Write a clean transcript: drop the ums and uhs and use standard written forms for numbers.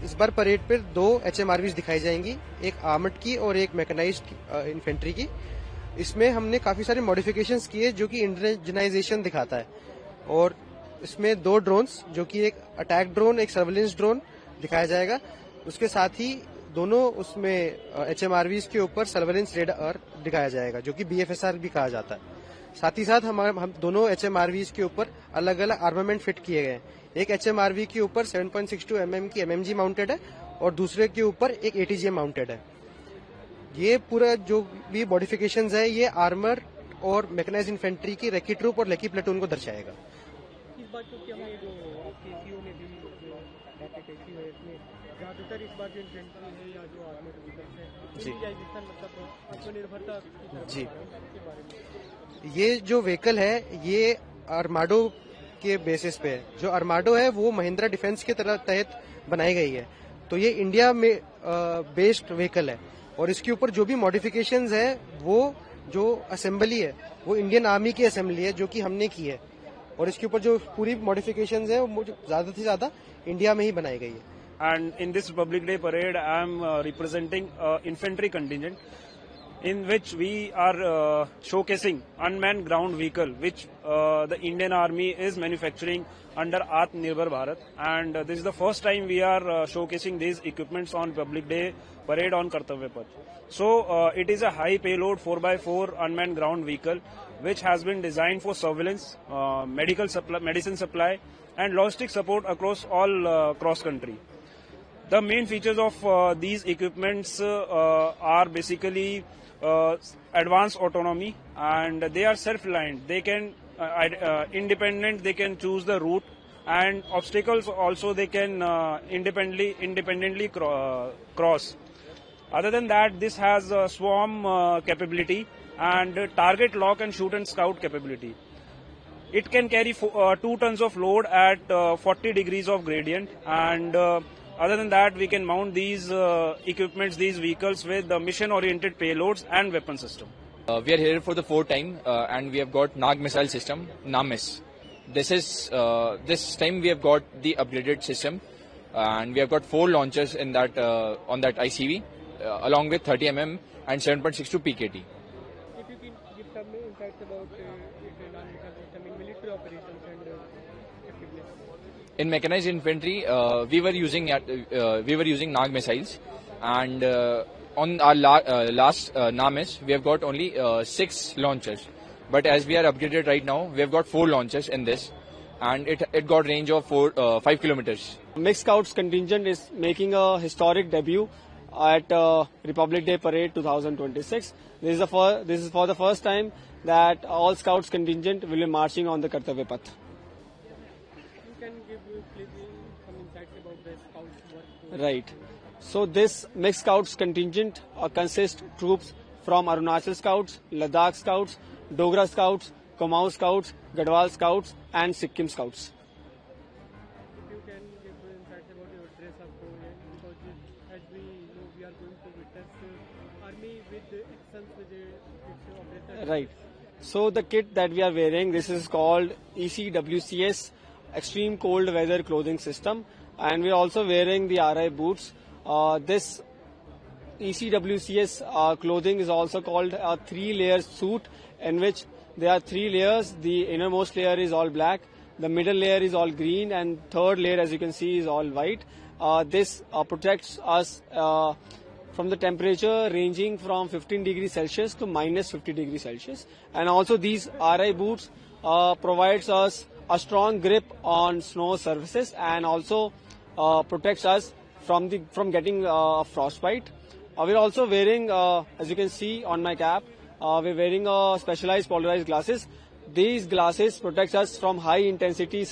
इस बार परेड पे 2 HMRVs दिखाई जाएंगी, एक आर्मर्ड की और एक मैकेनाइज्ड इन्फेंट्री की। इसमें हमने काफी सारे मॉडिफिकेशंस किए जो कि इंडिजनाइजेशन दिखाता है। और इसमें 2 ड्रोन्स, जो कि एक अटैक ड्रोन, एक सर्वेलेंस ड्रोन दिखाया जाएगा। उसके साथ ही दोनों उसमें HMRVs के ऊपर सर्वेलेंस रेडार दिखाया जाएगा, जो कि BFSR भी कहा जाता है। साथ ही साथ हम दोनों HMRVs के ऊपर अलग अलग आर्मामेंट फिट किए गए हैं। एक HMRV के ऊपर 7.62 mm की MMG माउंटेड है और दूसरे के ऊपर एक ATGM माउंटेड है। ये पूरा जो भी मॉडिफिकेशंस है, ये आर्मर और मैकेनाइज्ड इन्फेंट्री की रेकी ट्रूप और लेकी प्लेटून को दर्शाएगा। इस बात को क्या है जो आपके सीओ ने भी जो बातें कही है, इसमें ज्यादातर इस बार जो इन्फेंट्री है या जो आर्मर्ड व्हीकल्स है, इंडिविजुअलाइजेशन मतलब आत्मनिर्भरता की तरफ। ये जो व्हीकल है ये आर्माडो के बेसिस पे है। जो आर्माडो है वो महिंद्रा डिफेंस के तहत बनाई गई है, तो ये इंडिया में बेस्ड व्हीकल है। और इसके ऊपर जो भी मॉडिफिकेशंस है, वो जो असेंबली है वो इंडियन आर्मी की असेंबली है, जो कि हमने की है। और इसके ऊपर जो पूरी मॉडिफिकेशंस है वो ज्यादा से ज्यादा इंडिया में ही बनाई गई है। And in this Republic Day parade, I am representing infantry contingent, in which we are showcasing unmanned ground vehicle, which the Indian Army is manufacturing under Atmanirbhar Bharat. And this is the first time we are showcasing these equipments on Republic Day parade on Kartavya Path. So it is a high payload 4x4 unmanned ground vehicle, which has been designed for surveillance, medicine supply, and logistic support across all cross country. The main features of these equipments are basically advanced autonomy, and they are self-reliant. They can independent. They can choose the route, and obstacles also they can independently cross. Other than that, this has swarm capability and target lock and shoot and scout capability. It can carry 2 tons of load at 40 degrees of gradient, and other than that, we can mount these equipments, these vehicles with mission-oriented payloads and weapon system. We are here for the 4th time, and we have got Nag missile system, NAMIS. This time we have got the upgraded system, and we have got 4 launchers in that on that ICV, along with 30 mm and 7.62 PKT. If you can give some insights about non-missile system in military operations and effectiveness. In mechanized infantry, we were using Nag missiles, and on our last NAMIS, we have got only 6 launchers. But as we are upgraded right now, we have got 4 launchers in this, and it got range of 5 kilometers. Mixed Scouts contingent is making a historic debut at Republic Day Parade 2026. This is for the first time that all Scouts contingent will be marching on the Kartavya Path. Can give some insights about the Scouts work? Right. So this Mixed Scouts contingent consists troops from Arunachal Scouts, Ladakh Scouts, Dogra Scouts, Kumaon Scouts, Gadwal Scouts and Sikkim Scouts. If you can give insights about your dress up, because as we know we are going to witness army with actions with its operator. Right. So the kit that we are wearing, this is called ECWCS, Extreme Cold Weather Clothing System, and we are also wearing the RI boots. This ECWCS clothing is also called a 3-layer suit, in which there are 3 layers. The innermost layer is all black, the middle layer is all green, and third layer, as you can see, is all white. This protects us from the temperature ranging from 15 degrees Celsius to minus 50 degrees Celsius. And also these RI boots provides us a strong grip on snow surfaces, and also protects us from getting frostbite. We're also wearing, as you can see on my cap, we're wearing specialized polarized glasses. These glasses protect us from high intensity sun